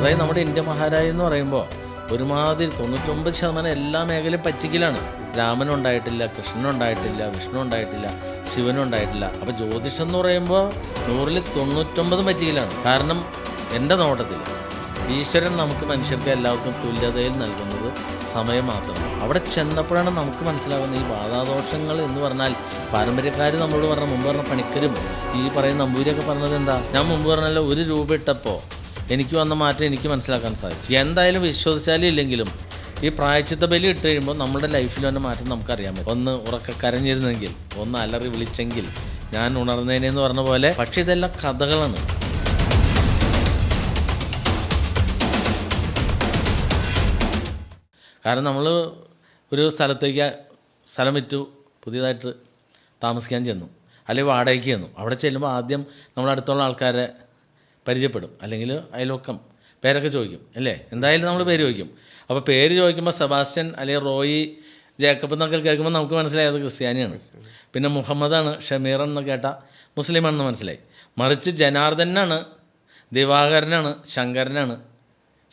അതായത് നമ്മുടെ ഇന്ത്യ മഹാരാജ്യം എന്ന് പറയുമ്പോൾ ഒരുമാതിരി 99% എല്ലാ മേഖലയും പറ്റിക്കലാണ്. രാമനുണ്ടായിട്ടില്ല, കൃഷ്ണനുണ്ടായിട്ടില്ല, വിഷ്ണു ഉണ്ടായിട്ടില്ല, ശിവനുണ്ടായിട്ടില്ല. അപ്പോൾ ജ്യോതിഷം എന്ന് പറയുമ്പോൾ 100-ൽ 99 പറ്റിക്കലാണ്. കാരണം എൻ്റെ നോട്ടത്തിൽ ഈശ്വരൻ നമുക്ക് മനുഷ്യർക്ക് എല്ലാവർക്കും തുല്യതയിൽ നൽകുന്നത് സമയം മാത്രമാണ്. അവിടെ ചെന്നപ്പോഴാണ് നമുക്ക് മനസ്സിലാകുന്നത് ഈ ബാധാദോഷങ്ങൾ എന്ന് പറഞ്ഞാൽ പാരമ്പര്യക്കാർ നമ്മളോട് പറഞ്ഞ മുമ്പ് പറഞ്ഞ പണിക്കരും ഈ പറയുന്ന നമ്പൂരിയൊക്കെ പറഞ്ഞത് എന്താ, ഞാൻ മുമ്പ് പറഞ്ഞല്ലോ 1 രൂപ ഇട്ടപ്പോൾ എനിക്ക് വന്ന മാറ്റം എനിക്ക് മനസ്സിലാക്കാൻ സാധിക്കും. എന്തായാലും വിശ്വസിച്ചാലും ഇല്ലെങ്കിലും ഈ പ്രായച്ചിത്ത ബലി ഇട്ട് കഴിയുമ്പോൾ നമ്മുടെ ലൈഫിൽ വന്ന മാറ്റം നമുക്കറിയാൻ പറ്റും. ഒന്ന് ഉറക്കെ കരഞ്ഞിരുന്നെങ്കിൽ, ഒന്ന് അലറി വിളിച്ചെങ്കിൽ ഞാൻ ഉണർന്നേനെന്ന് പറഞ്ഞ പോലെ. പക്ഷേ ഇതെല്ലാം കഥകളാണ്. കാരണം നമ്മൾ ഒരു സ്ഥലത്തേക്ക് സ്ഥലം വിറ്റു പുതിയതായിട്ട് താമസിക്കാൻ ചെന്നു, അല്ലെങ്കിൽ വാടകയ്ക്ക് ചെന്നു. അവിടെ ചെല്ലുമ്പോൾ ആദ്യം നമ്മളടുത്തുള്ള ആൾക്കാരെ പരിചയപ്പെടും, അല്ലെങ്കിൽ അയൽവക്കം പേരൊക്കെ ചോദിക്കും അല്ലേ. എന്തായാലും നമ്മൾ പേര് ചോദിക്കും. അപ്പോൾ പേര് ചോദിക്കുമ്പോൾ സെബാസ്റ്റ്യൻ അല്ലെങ്കിൽ റോയി ജേക്കബ് എന്നൊക്കെ കേൾക്കുമ്പോൾ നമുക്ക് മനസ്സിലായി അത് ക്രിസ്ത്യാനിയാണ്. പിന്നെ മുഹമ്മദാണ്, ഷമീർ എന്ന് കേട്ടാൽ മുസ്ലിമാണെന്ന് മനസ്സിലായി. മറിച്ച് ജനാർദ്ദനാണ്, ദിവാകരനാണ്, ശങ്കരനാണ്,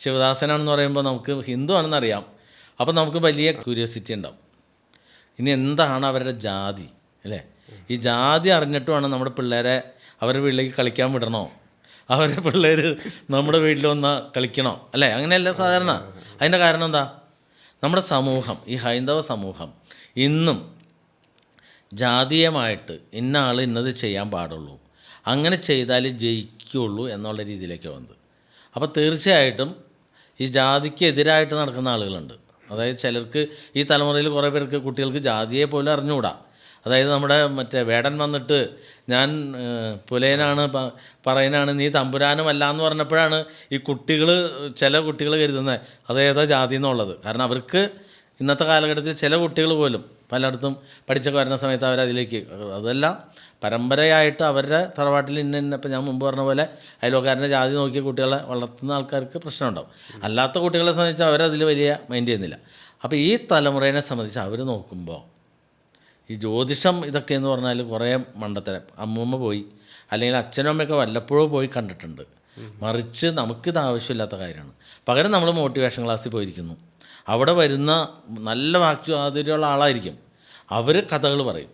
ശിവദാസനാണെന്ന് പറയുമ്പോൾ നമുക്ക് ഹിന്ദു ആണെന്നറിയാം. അപ്പോൾ നമുക്ക് വലിയ ക്യൂരിയോസിറ്റി ഉണ്ടാവും. ഇനി എന്താണ് അവരുടെ ജാതി അല്ലേ. ഈ ജാതി അറിഞ്ഞിട്ടുമാണ് നമ്മുടെ പിള്ളേരെ അവരുടെ വീട്ടിലേക്ക് കളിക്കാൻ വിടണോ, അവരുടെ പിള്ളേർ നമ്മുടെ വീട്ടിൽ വന്ന് കളിക്കണോ അല്ലേ. അങ്ങനെയല്ല സാധാരണ. അതിൻ്റെ കാരണം എന്താ, നമ്മുടെ സമൂഹം, ഈ ഹൈന്ദവ സമൂഹം ഇന്നും ജാതീയമായിട്ട് ഇന്ന ആൾ ഇന്നത് ചെയ്യാൻ പാടുള്ളൂ, അങ്ങനെ ചെയ്താൽ ജയിക്കുള്ളൂ എന്നുള്ള രീതിയിലേക്ക് വന്നത്. അപ്പോൾ തീർച്ചയായിട്ടും ഈ ജാതിക്ക് എതിരായിട്ട് നടക്കുന്ന ആളുകളുണ്ട്. അതായത് ചിലർക്ക് ഈ തലമുറയിൽ കുറേ പേർക്ക് കുട്ടികൾക്ക് ജാതിയെ പോലും അറിഞ്ഞുകൂടാ. അതായത് നമ്മുടെ മറ്റേ വേടൻ വന്നിട്ട് ഞാൻ പുലയനാണ് പറയനാണ്, നീ തമ്പുരാനുമല്ല എന്ന് പറഞ്ഞപ്പോഴാണ് ഈ കുട്ടികൾ, ചില കുട്ടികൾ കരുതുന്നത് അതേതാ ജാതി എന്നുള്ളത്. കാരണം അവർക്ക് ഇന്നത്തെ കാലഘട്ടത്തിൽ ചില കുട്ടികൾ പോലും പലയിടത്തും പഠിച്ചൊക്കെ വരുന്ന സമയത്ത് അവരതിലേക്ക്, അതെല്ലാം പരമ്പരയായിട്ട് അവരുടെ തറവാട്ടിൽ ഇപ്പം ഞാൻ മുമ്പ് പറഞ്ഞ പോലെ അയൽവക്കാരൻ്റെ ജാതി നോക്കിയ കുട്ടികളെ വളർത്തുന്ന ആൾക്കാർക്ക് പ്രശ്നമുണ്ടാവും. അല്ലാത്ത കുട്ടികളെ സംബന്ധിച്ച് അവരതിൽ വലിയ മൈൻഡ് ചെയ്യുന്നില്ല. അപ്പോൾ ഈ തലമുറയെ സംബന്ധിച്ച് അവർ നോക്കുമ്പോൾ ഈ ജ്യോതിഷം ഇതൊക്കെ എന്ന് പറഞ്ഞാൽ കുറേ മണ്ടത്തരം. അമ്മൂമ്മ പോയി അല്ലെങ്കിൽ അച്ഛനും അമ്മയൊക്കെ വല്ലപ്പോഴും പോയി കണ്ടിട്ടുണ്ട്. മറിച്ച് നമുക്കിത് ആവശ്യമില്ലാത്ത കാര്യമാണ്. പകരം നമ്മൾ മോട്ടിവേഷൻ ക്ലാസ്സിൽ പോയിരിക്കുന്നു. അവിടെ വരുന്ന നല്ല വാക്ചാതുര്യമുള്ള ആളായിരിക്കും. അവർ കഥകൾ പറയും.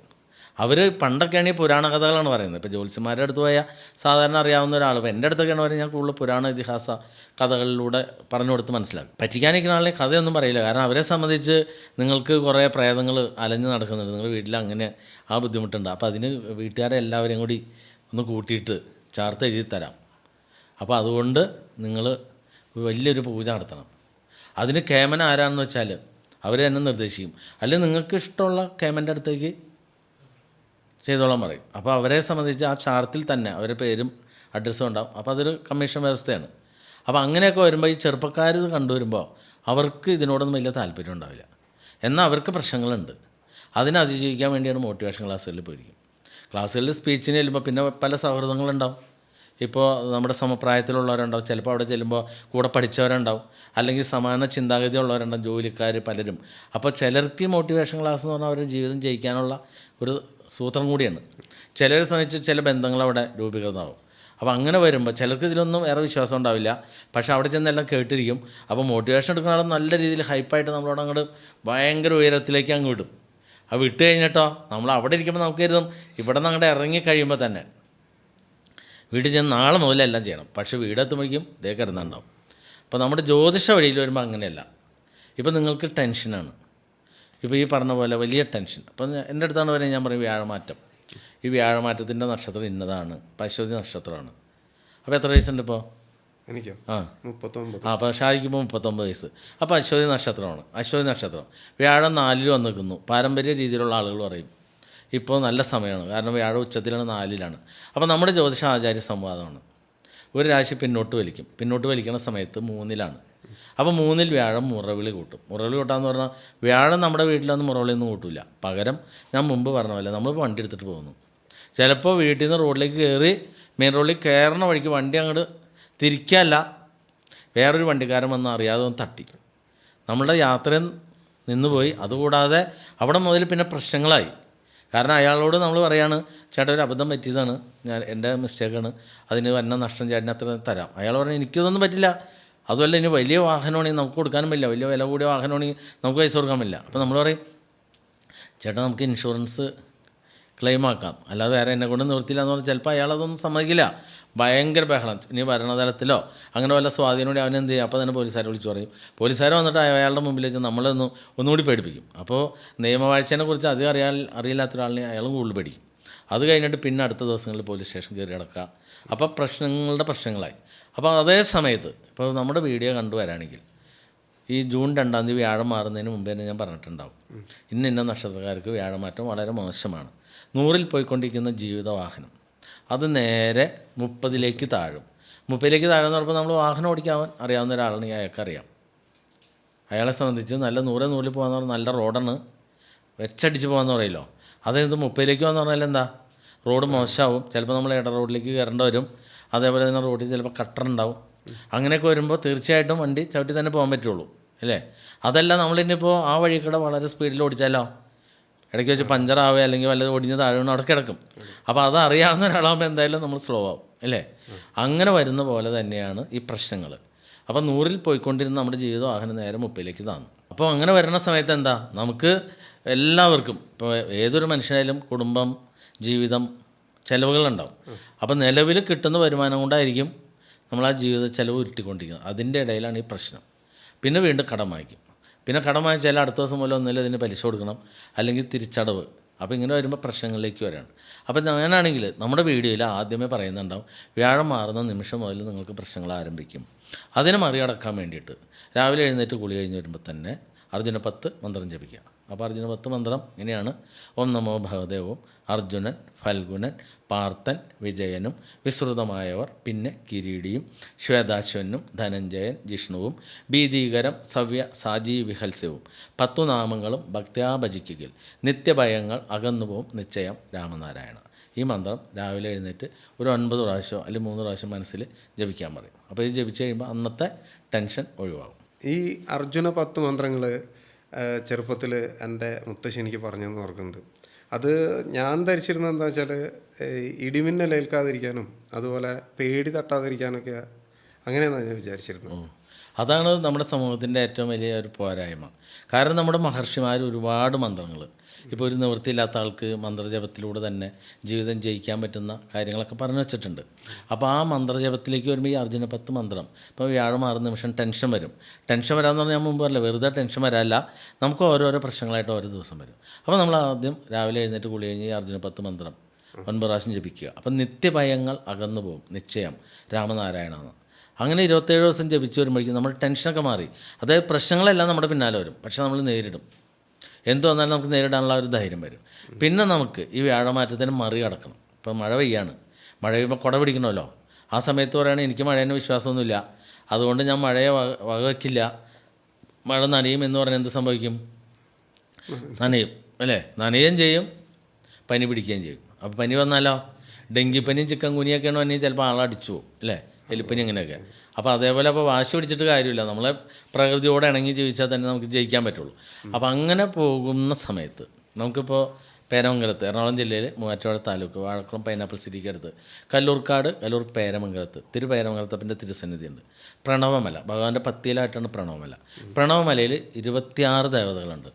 അവർ പണ്ടൊക്കെയാണെങ്കിൽ പുരാണ കഥകളാണ് പറയുന്നത്. ഇപ്പോൾ ജ്യോത്സ്യന്മാരുടെ അടുത്ത് പോയാൽ സാധാരണ അറിയാവുന്ന ഒരാൾ, ഇപ്പോൾ എൻ്റെ അടുത്തൊക്കെയാണ് പറയുന്നത്, ഞാൻ കൂടുതൽ പുരാണ ഇതിഹാസ കഥകളിലൂടെ പറഞ്ഞു കൊടുത്ത് മനസ്സിലാക്കും. പറ്റിക്കാനിരിക്കുന്ന ആളെ കഥയൊന്നും പറയില്ല. കാരണം അവരെ സംബന്ധിച്ച് നിങ്ങൾക്ക് കുറേ പ്രേതങ്ങൾ അലഞ്ഞ് നടക്കുന്നുണ്ട്, നിങ്ങൾ വീട്ടിൽ അങ്ങനെ ആ ബുദ്ധിമുട്ടുണ്ട്. അപ്പോൾ അതിന് വീട്ടുകാരെ എല്ലാവരെയും കൂടി ഒന്ന് കൂട്ടിയിട്ട് ചാർത്ത് എഴുതി തരാം. അപ്പോൾ അതുകൊണ്ട് നിങ്ങൾ വലിയൊരു പൂജ നടത്തണം. അതിന് കേമൻ ആരാണെന്ന് വെച്ചാൽ അവർ തന്നെ നിർദ്ദേശിക്കും. അല്ലെങ്കിൽ നിങ്ങൾക്ക് ഇഷ്ടമുള്ള കേമൻ്റെ അടുത്തേക്ക് ചെയ്തോളാൻ പറയും. അപ്പോൾ അവരെ സംബന്ധിച്ച് ആ ചാർത്തിൽ തന്നെ അവരുടെ പേരും അഡ്രസ്സും ഉണ്ടാവും. അപ്പോൾ അതൊരു കമ്മീഷൻ വ്യവസ്ഥയാണ്. അപ്പോൾ അങ്ങനെയൊക്കെ വരുമ്പോൾ ഈ ചെറുപ്പക്കാർ ഇത് കണ്ടുവരുമ്പോൾ അവർക്ക് ഇതിനോടൊന്നും വലിയ താല്പര്യം ഉണ്ടാവില്ല. എന്നാൽ അവർക്ക് പ്രശ്നങ്ങളുണ്ട്. അതിനെ അതിജീവിക്കാൻ വേണ്ടിയാണ് മോട്ടിവേഷൻ ക്ലാസ്സുകളിൽ പോയിരിക്കും. ക്ലാസ്സുകളിൽ സ്പീച്ചിന് ചെല്ലുമ്പോൾ പിന്നെ പല സൗഹൃദങ്ങളുണ്ടാവും. ഇപ്പോൾ നമ്മുടെ സമപ്രായത്തിലുള്ളവരുണ്ടാവും, ചിലപ്പോൾ അവിടെ ചെല്ലുമ്പോൾ കൂടെ പഠിച്ചവരുണ്ടാവും, അല്ലെങ്കിൽ സമാന ചിന്താഗതി ഉള്ളവരുണ്ടാവും, ജോലിക്കാർ പലരും. അപ്പോൾ ചിലർക്ക് ഈ മോട്ടിവേഷൻ ക്ലാസ് എന്ന് പറഞ്ഞാൽ അവരുടെ ജീവിതം ജയിക്കാനുള്ള ഒരു സൂത്രം കൂടിയാണ്. ചിലരെ സംബന്ധിച്ച് ചില ബന്ധങ്ങൾ അവിടെ രൂപീകൃതമാവും. അപ്പോൾ അങ്ങനെ വരുമ്പോൾ ചിലർക്ക് ഇതിലൊന്നും വേറെ വിശ്വാസം ഉണ്ടാവില്ല. പക്ഷേ അവിടെ ചെന്നെല്ലാം കേട്ടിരിക്കും. അപ്പോൾ മോട്ടിവേഷൻ എടുക്കുന്ന ആൾ നല്ല രീതിയിൽ ഹൈപ്പായിട്ട് നമ്മളോട് അങ്ങോട്ട് ഭയങ്കര ഉയരത്തിലേക്ക് അങ്ങ് വിടും. അത് വിട്ട് കഴിഞ്ഞിട്ടോ നമ്മൾ അവിടെ ഇരിക്കുമ്പോൾ നമുക്ക് കരുതും ഇവിടെ നിന്ന് അങ്ങോട്ട് ഇറങ്ങിക്കഴിയുമ്പോൾ തന്നെ വീട്ടിൽ ചെന്ന് നാളെ മുതലെല്ലാം ചെയ്യണം. പക്ഷേ വീടെത്തുമ്പോഴേക്കും ഇതേ കിടന്നുണ്ടാവും. അപ്പോൾ നമ്മുടെ ജ്യോതിഷ വഴിയിൽ വരുമ്പോൾ അങ്ങനെയല്ല. ഇപ്പോൾ നിങ്ങൾക്ക് ടെൻഷനാണ്, ഇപ്പോൾ ഈ പറഞ്ഞ പോലെ വലിയ ടെൻഷൻ. അപ്പോൾ എൻ്റെ അടുത്താണ് പറയുന്നത്, ഞാൻ പറയും വ്യാഴമാറ്റം. ഈ വ്യാഴമാറ്റത്തിൻ്റെ നക്ഷത്രം ഇന്നതാണ്, അശ്വതി നക്ഷത്രമാണ്. അപ്പോൾ എത്ര വയസ്സുണ്ട് ഇപ്പോൾ? എനിക്കോ? 39. അപ്പോൾ ഷാജിക്കുമ്പോൾ 39 വയസ്സ്. അപ്പോൾ അശ്വതി നക്ഷത്രമാണ്. അശ്വതി നക്ഷത്രം വ്യാഴം 4-ൽ വന്ന് നിൽക്കുന്നു. പാരമ്പര്യ രീതിയിലുള്ള ആളുകൾ പറയും ഇപ്പോൾ നല്ല സമയമാണ്, കാരണം വ്യാഴം ഉച്ചത്തിലാണ്, 4-ലാണ്. അപ്പോൾ നമ്മുടെ ജ്യോതിഷ ആചാര്യ സംവാദമാണ്. ഒരു രാശി പിന്നോട്ട് വലിക്കുന്ന സമയത്ത് 3-ലാണ്. അപ്പോൾ 3-ൽ വ്യാഴം മുറവിളി കൂട്ടും. മുറവിളി കൂട്ടാന്ന് പറഞ്ഞാൽ വ്യാഴം നമ്മുടെ വീട്ടിലൊന്നും മുറവിളിയൊന്നും കൂട്ടില്ല. പകരം ഞാൻ മുമ്പ് പറഞ്ഞ പോലെ നമ്മൾ വണ്ടി എടുത്തിട്ട് പോകുന്നു. ചിലപ്പോൾ വീട്ടിൽ നിന്ന് റോഡിലേക്ക് കയറി മെയിൻ റോഡിൽ കയറുന്ന വഴിക്ക് വണ്ടി അങ്ങോട്ട് തിരിക്കല്ല, വേറൊരു വണ്ടിക്കാരൻ വന്ന് അറിയാതെ ഒന്ന് തട്ടി നമ്മളുടെ യാത്ര നിന്നുപോയി. അതുകൂടാതെ അവിടെ മുതൽ പിന്നെ പ്രശ്നങ്ങളായി. കാരണം അയാളോട് നമ്മൾ പറയാണ്, ചേട്ടാ ഒരു അബദ്ധം പറ്റിയതാണ്, എൻ്റെ മിസ്റ്റേക്കാണ്, അതിന് വന്ന നഷ്ടം ചേട്ടന് അത്ര തരാം. അയാൾ പറഞ്ഞു എനിക്കിതൊന്നും പറ്റില്ല, അതുമല്ല ഇനി വലിയ വാഹനമാണെങ്കിൽ നമുക്ക് കൊടുക്കാനും പറ്റില്ല, വലിയ വില കൂടിയ വാഹനമാണെങ്കിൽ നമുക്ക് പൈസ കൊടുക്കാൻ പറ്റില്ല. അപ്പോൾ നമ്മൾ പറയും ചേട്ടാ നമുക്ക് ഇൻഷുറൻസ് ക്ലെയിം ആക്കാം, അല്ലാതെ വേറെ എന്നെ കൊണ്ട് നിവൃത്തിയില്ല എന്ന് പറഞ്ഞാൽ ചിലപ്പോൾ അയാളതൊന്നും സമ്മതിക്കില്ല. ഭയങ്കര ബഹളം, ഇനി ഭരണതലത്തിലോ അങ്ങനെ വല്ല സ്വാധീനോടെ അവൻ എന്ത് ചെയ്യും, അപ്പോൾ തന്നെ പോലീസുകാരെ വിളിച്ച് പറയും. പോലീസുകാർ വന്നിട്ട് അയാളുടെ മുമ്പിൽ വെച്ച് ഒന്നുകൂടി പേടിപ്പിക്കും. അപ്പോൾ നിയമവാഴ്ചയെ കുറിച്ച് അധികം അറിയില്ലാത്ത ഒരാളിനെ അയാളും കൂടുതൽ പേടിക്കും. അത് കഴിഞ്ഞിട്ട് പിന്നെ അടുത്ത ദിവസങ്ങളിൽ പോലീസ് സ്റ്റേഷൻ കയറി കിടക്കുക. അപ്പോൾ പ്രശ്നങ്ങളായി. അപ്പോൾ അതേ സമയത്ത് ഇപ്പോൾ നമ്മുടെ വീഡിയോ കണ്ടുവരാണെങ്കിൽ ഈ ജൂൺ 2 തീയതി വ്യാഴം മാറുന്നതിന് മുമ്പേ തന്നെ ഞാൻ പറഞ്ഞിട്ടുണ്ടാവും, ഇന്ന നക്ഷത്രക്കാർക്ക് വ്യാഴമാറ്റം വളരെ മോശമാണ്. 100-ൽ പോയിക്കൊണ്ടിരിക്കുന്ന ജീവിതവാഹനം അത് നേരെ 30-ലേക്ക് താഴും. 30-ലേക്ക് താഴെന്ന് പറയുമ്പോൾ നമ്മൾ വാഹനം ഓടിക്കാൻ അറിയാവുന്ന ഒരാളാണെങ്കിൽ അയാൾക്കറിയാം. അയാളെ സംബന്ധിച്ച് നല്ല 100-ൽ പോകാന്ന് പറഞ്ഞാൽ നല്ല റോഡാണ്, വെച്ചടിച്ച് പോകാമെന്ന് പറയല്ലോ. അതായത് 30-ലേക്ക് പോകാന്ന് പറഞ്ഞാൽ എന്താ, റോഡ് മോശമാവും, ചിലപ്പോൾ നമ്മൾ ഇട റോഡിലേക്ക് കയറേണ്ടി വരും. അതേപോലെ തന്നെ റോഡിൽ ചിലപ്പോൾ കട്ടറുണ്ടാവും. അങ്ങനെയൊക്കെ വരുമ്പോൾ തീർച്ചയായിട്ടും വണ്ടി ചവിട്ടി തന്നെ പോകാൻ പറ്റുള്ളൂ അല്ലേ. അതല്ല നമ്മളിനിപ്പോൾ ആ വഴി കൂടെ വളരെ സ്പീഡിൽ ഓടിച്ചാലോ, ഇടയ്ക്ക് വെച്ച് പഞ്ചറാവുക അല്ലെങ്കിൽ വല്ലത് ഒടിഞ്ഞ് താഴെ അവിടെ കിടക്കും. അപ്പോൾ അത് അറിയാവുന്ന ഒരാളാകുമ്പോൾ എന്തായാലും നമ്മൾ സ്ലോ ആവും അല്ലേ. അങ്ങനെ വരുന്ന പോലെ തന്നെയാണ് ഈ പ്രശ്നങ്ങൾ. അപ്പോൾ 100-ൽ പോയിക്കൊണ്ടിരുന്ന നമ്മുടെ ജീവിതവാഹനം നേരെ 30-ലേക്ക് താന്നു. അപ്പോൾ അങ്ങനെ വരുന്ന സമയത്ത് എന്താ, നമുക്ക് എല്ലാവർക്കും ഇപ്പോൾ ഏതൊരു മനുഷ്യനായാലും കുടുംബം, ജീവിതം, ചിലവുകളുണ്ടാവും. അപ്പോൾ നിലവിൽ കിട്ടുന്ന വരുമാനം കൊണ്ടായിരിക്കും നമ്മൾ ആ ജീവിത ചിലവ് ഉരുട്ടിക്കൊണ്ടിരിക്കുന്നത്. അതിൻ്റെ ഇടയിലാണ് ഈ പ്രശ്നം. പിന്നെ വീണ്ടും കടം വാങ്ങിക്കും. പിന്നെ കടം വാങ്ങിച്ചാൽ അടുത്ത ദിവസം മുതൽ ഒന്നിൽ ഇതിന് പലിശ കൊടുക്കണം, അല്ലെങ്കിൽ തിരിച്ചടവ്. അപ്പോൾ ഇങ്ങനെ വരുമ്പോൾ പ്രശ്നങ്ങളിലേക്ക് വരികയാണ്. അപ്പോൾ ഞാനാണെങ്കിൽ നമ്മുടെ വീഡിയോയിൽ ആദ്യമേ പറയുന്നുണ്ടാവും, വ്യാഴം മാറുന്ന നിമിഷം മുതൽ നിങ്ങൾക്ക് പ്രശ്നങ്ങൾ ആരംഭിക്കും. അതിനെ മറികടക്കാൻ വേണ്ടിയിട്ട് രാവിലെ എഴുന്നേറ്റ് കുളി കഴിഞ്ഞ് വരുമ്പോൾ തന്നെ അർജുന 10 മന്ത്രം ജപിക്കുക. അപ്പോൾ അർജുന 10 മന്ത്രം ഇങ്ങനെയാണ്: ഓം നമോ ഭഗവദേവും അർജുനൻ, ഫൽഗുനൻ, പാർത്ഥൻ, വിജയനും, വിസ്തൃതമായവർ, പിന്നെ കിരീടിയും, ശ്വേതാശ്വനും, ധനഞ്ജയൻ, ജിഷ്ണുവും, ഭീതീകരം, സവ്യ, സാജീ, വിഹൽസ്യവും 10 നാമങ്ങളും ഭക്ത്യാ ഭജിക്കുകയിൽ നിത്യഭയങ്ങൾ അകന്നുപോകും നിശ്ചയം രാമനാരായണ. ഈ മന്ത്രം രാവിലെ എഴുന്നേറ്റ് ഒരു 9 പ്രാവശ്യമോ അല്ലെങ്കിൽ 3 പ്രാവശ്യം മനസ്സിൽ ജപിക്കാൻ പറയും. അപ്പോൾ ഇത് ജപിച്ച് കഴിയുമ്പോൾ അന്നത്തെ ടെൻഷൻ ഒഴിവാകും. ഈ അർജുന 10 മന്ത്രങ്ങൾ ചെറുപ്പത്തിൽ എൻ്റെ മുത്തശ്ശി എനിക്ക് പറഞ്ഞെന്ന് ഓർക്കുന്നുണ്ട്. അത് ഞാൻ ധരിച്ചിരുന്നത് എന്താ വെച്ചാൽ ഇടിമിന്നലേൽക്കാതിരിക്കാനും അതുപോലെ പേടി തട്ടാതിരിക്കാനൊക്കെ അങ്ങനെയാണ് ഞാൻ വിചാരിച്ചിരുന്നത്. അതാണ് നമ്മുടെ സമൂഹത്തിൻ്റെ ഏറ്റവും വലിയ ഒരു പോരായ്മ. കാരണം നമ്മുടെ മഹർഷിമാർ ഒരുപാട് മന്ത്രങ്ങൾ, ഇപ്പോൾ ഒരു നിവൃത്തിയില്ലാത്ത ആൾക്ക് മന്ത്രജപത്തിലൂടെ തന്നെ ജീവിതം ജയിക്കാൻ പറ്റുന്ന കാര്യങ്ങളൊക്കെ പറഞ്ഞു വെച്ചിട്ടുണ്ട്. അപ്പോൾ ആ മന്ത്രജപത്തിലേക്ക് വരുമ്പോൾ ഈ അർജുന 10 മന്ത്രം, ഇപ്പോൾ വ്യാഴം മാറുന്ന നിമിഷം ടെൻഷൻ വരും. ടെൻഷൻ വരാമെന്ന് പറഞ്ഞാൽ ഞാൻ മുമ്പ് പറയില്ല, വെറുതെ ടെൻഷൻ വരാല്ല, നമുക്ക് ഓരോരോ പ്രശ്നങ്ങളായിട്ട് ഓരോ ദിവസം വരും. അപ്പോൾ നമ്മൾ ആദ്യം രാവിലെ എഴുന്നേറ്റ് കുളി കഴിഞ്ഞ് ഈ അർജുന 10 മന്ത്രം 9 പ്രാവശ്യം ജപിക്കുക. അപ്പം നിത്യഭയങ്ങൾ അകന്നു പോകും നിശ്ചയം രാമനാരായണ. അങ്ങനെ 27 ദിവസം ജപിച്ച് വരുമ്പോഴേക്കും നമ്മുടെ ടെൻഷനൊക്കെ മാറി. അതായത് പ്രശ്നങ്ങളെല്ലാം നമ്മുടെ പിന്നാലെ വരും, പക്ഷേ നമ്മൾ നേരിടും. എന്ത് വന്നാലും നമുക്ക് നേരിടാനുള്ള ഒരു ധൈര്യം വരും. പിന്നെ നമുക്ക് ഈ വ്യാഴമാറ്റത്തിന് മറികടക്കണം. ഇപ്പോൾ മഴ പെയ്യാണ്, മഴ പെയ്യുമ്പോൾ കുട പിടിക്കണമല്ലോ. ആ സമയത്ത് പറയുകയാണെങ്കിൽ എനിക്ക് മഴേനെ വിശ്വാസമൊന്നുമില്ല, അതുകൊണ്ട് ഞാൻ മഴയെ വകവയ്ക്കില്ല, മഴ നനയും എന്ന് പറഞ്ഞാൽ എന്ത് സംഭവിക്കും? നനയും അല്ലേ. നനയുകയും ചെയ്യും, പനി പിടിക്കുകയും ചെയ്യും. അപ്പോൾ പനി വന്നാലോ, ഡെങ്കിപ്പനിയും ചിക്കൻ കുനിയൊക്കെയാണോ വന്നെങ്കിൽ ചിലപ്പോൾ ആളടിച്ചു പോകും അല്ലേ, എലിപ്പനി ഇങ്ങനെയൊക്കെ. അപ്പോൾ അതേപോലെ അപ്പോൾ വാശി പിടിച്ചിട്ട് കാര്യമില്ല, നമ്മളെ പ്രകൃതിയോടെ ഇണങ്ങി ജീവിച്ചാൽ തന്നെ നമുക്ക് ജയിക്കാൻ പറ്റുള്ളൂ. അപ്പോൾ അങ്ങനെ പോകുന്ന സമയത്ത് നമുക്കിപ്പോൾ പേരമംഗലത്ത്, എറണാകുളം ജില്ലയിൽ മൂവാറ്റുപുഴ താലൂക്ക് വാഴക്കുളം പൈനാപ്പിൾ സിറ്റിക്ക് അടുത്ത് കല്ലൂർക്കാട്, കല്ലൂർ പേരമംഗലത്ത് പേരമംഗലത്തപ്പൻ്റെ തിരുസന്നിധിയുണ്ട്. പ്രണവമല, ഭഗവാന്റെ പത്തിയിലായിട്ടാണ് പ്രണവമല. പ്രണവമലയിൽ 26 ദേവതകളുണ്ട്.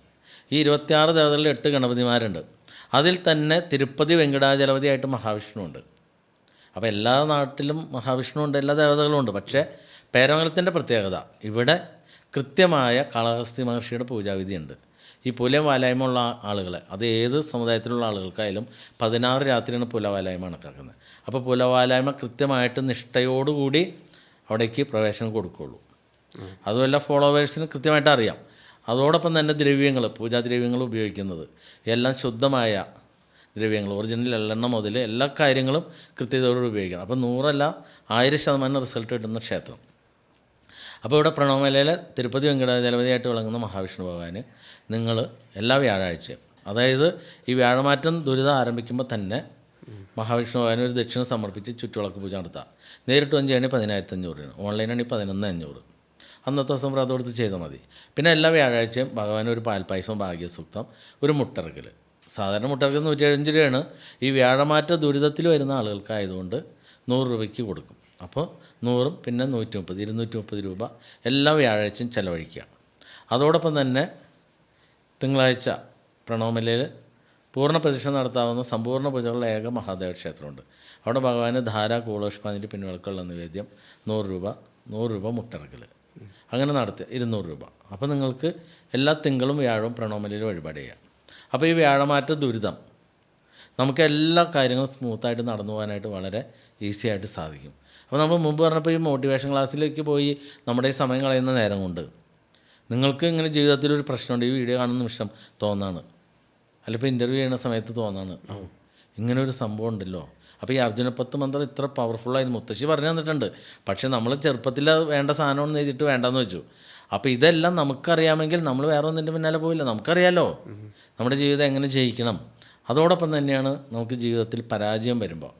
ഈ 26 ദേവതകളിൽ 8 ഗണപതിമാരുണ്ട്. അതിൽ തന്നെ തിരുപ്പതി വെങ്കടാചലപതിയായിട്ട് മഹാവിഷ്ണു ഉണ്ട്. അപ്പോൾ എല്ലാ നാട്ടിലും മഹാവിഷ്ണു ഉണ്ട്, എല്ലാ ദേവതകളും ഉണ്ട്. പക്ഷേ പേരമംഗലത്തിൻ്റെ പ്രത്യേകത, ഇവിടെ കൃത്യമായ കാളഹസ്തി മഹർഷിയുടെ പൂജാവിധിയുണ്ട്. ഈ പുലയം വാലായ്മ ഉള്ള ആളുകളെ, അത് ഏത് സമുദായത്തിലുള്ള ആളുകൾക്കായാലും 16 രാത്രിയാണ് പുലവാലായ്മ കണക്കാക്കുന്നത്. അപ്പോൾ പുലവാലായ്മ കൃത്യമായിട്ട് നിഷ്ഠയോടുകൂടി അവിടേക്ക് പ്രവേശനം കൊടുക്കുകയുള്ളൂ. അതുമല്ല ഫോളോവേഴ്സിന് കൃത്യമായിട്ട് അറിയാം. അതോടൊപ്പം തന്നെ ദ്രവ്യങ്ങൾ, പൂജാദ്രവ്യങ്ങൾ ഉപയോഗിക്കുന്നത് എല്ലാം ശുദ്ധമായ ദ്രവ്യങ്ങൾ, ഒറിജിനൽ എള്ളെണ്ണ മുതൽ എല്ലാ കാര്യങ്ങളും കൃത്യതയോടെ ഉപയോഗിക്കണം. അപ്പോൾ 100 100% റിസൾട്ട് കിട്ടുന്ന ക്ഷേത്രം. അപ്പോൾ ഇവിടെ പ്രണവമലയിലെ തിരുപ്പതി വെങ്കടാചലപതിയായിട്ട് വിളങ്ങുന്ന മഹാവിഷ്ണു ഭഗവാന് നിങ്ങൾ എല്ലാ വ്യാഴാഴ്ചയും, അതായത് ഈ വ്യാഴമാറ്റം ദുരിതം ആരംഭിക്കുമ്പോൾ തന്നെ മഹാവിഷ്ണു ഭഗവാന് ഒരു ദക്ഷിണ സമർപ്പിച്ച് ചുറ്റുവിളക്ക് പൂജ നടത്താം. നേരിട്ട് വഞ്ചിയാണെങ്കിൽ 10,500 രൂപ, ഓൺലൈനാണെങ്കിൽ 11,500. അന്നത്തെ ദിവസം വ്രതം എടുത്ത് ചെയ്താൽ മതി. പിന്നെ എല്ലാ വ്യാഴാഴ്ചയും ഭഗവാന് ഒരു പാൽപ്പായസവും ഭാഗ്യസൂക്തം, ഒരു മുട്ടറക്കൽ. സാധാരണ മുട്ടറക്കൽ 175 രൂപയാണ്. ഈ വ്യാഴമാറ്റ ദുരിതത്തിൽ വരുന്ന ആളുകൾക്കായതുകൊണ്ട് 100 രൂപയ്ക്ക് കൊടുക്കും. അപ്പോൾ 100 പിന്നെ 130 230 രൂപ എല്ലാ വ്യാഴാഴ്ചയും ചിലവഴിക്കുക. അതോടൊപ്പം തന്നെ തിങ്കളാഴ്ച പ്രണവമലയിൽ പൂർണ്ണ പ്രതിഷ്ഠ നടത്താവുന്ന സമ്പൂർണ്ണ പൂജകളുള്ള ഏക മഹാദേവ ക്ഷേത്രമുണ്ട്. അവിടെ ഭഗവാന് ധാര, കൂളോഷ്പാഞ്ചലി, പിൻവിളക്കുള്ള നിവേദ്യം 100 രൂപ മുട്ടിറക്കൽ അങ്ങനെ നടത്തുക 200 രൂപ. അപ്പോൾ നിങ്ങൾക്ക് എല്ലാ തിങ്കളും വ്യാഴവും പ്രണവമലയിൽ വഴിപാട് ചെയ്യാം. അപ്പോൾ ഈ വ്യാഴമാറ്റ ദുരിതം നമുക്ക് എല്ലാ കാര്യങ്ങളും സ്മൂത്തായിട്ട് നടന്നു പോകാനായിട്ട് വളരെ ഈസി ആയിട്ട് സാധിക്കും. അപ്പോൾ നമ്മൾ മുമ്പ് പറഞ്ഞപ്പോൾ ഈ മോട്ടിവേഷൻ ക്ലാസ്സിലേക്ക് പോയി നമ്മുടെ ഈ സമയം കളയുന്ന നേരം കൊണ്ട് നിങ്ങൾക്ക് ഇങ്ങനെ ജീവിതത്തിലൊരു പ്രശ്നമുണ്ട്, ഈ വീഡിയോ കാണുന്ന നിമിഷം തോന്നാണ്, അല്ലെങ്കിൽ ഇൻ്റർവ്യൂ ചെയ്യുന്ന സമയത്ത് തോന്നാണ്, ഇങ്ങനെ ഒരു സംഭവം ഉണ്ടല്ലോ. അപ്പോൾ ഈ അർജുനപ്പത്ത് മന്ത്രം ഇത്ര പവർഫുള്ളായിരുന്നു മുത്തശ്ശി പറഞ്ഞു തന്നിട്ടുണ്ട്. പക്ഷേ നമ്മൾ ചെറുപ്പത്തിൽ അത് വേണ്ട സാധനമാണെന്ന് എഴുതിയിട്ട് വേണ്ടെന്ന് വെച്ചു. അപ്പോൾ ഇതെല്ലാം നമുക്കറിയാമെങ്കിൽ നമ്മൾ വേറെ ഒന്നിൻ്റെ പിന്നാലെ പോയില്ല. നമുക്കറിയാലോ നമ്മുടെ ജീവിതം എങ്ങനെ ജയിക്കണം. അതോടൊപ്പം തന്നെയാണ് നമുക്ക് ജീവിതത്തിൽ പരാജയം വരുമ്പോൾ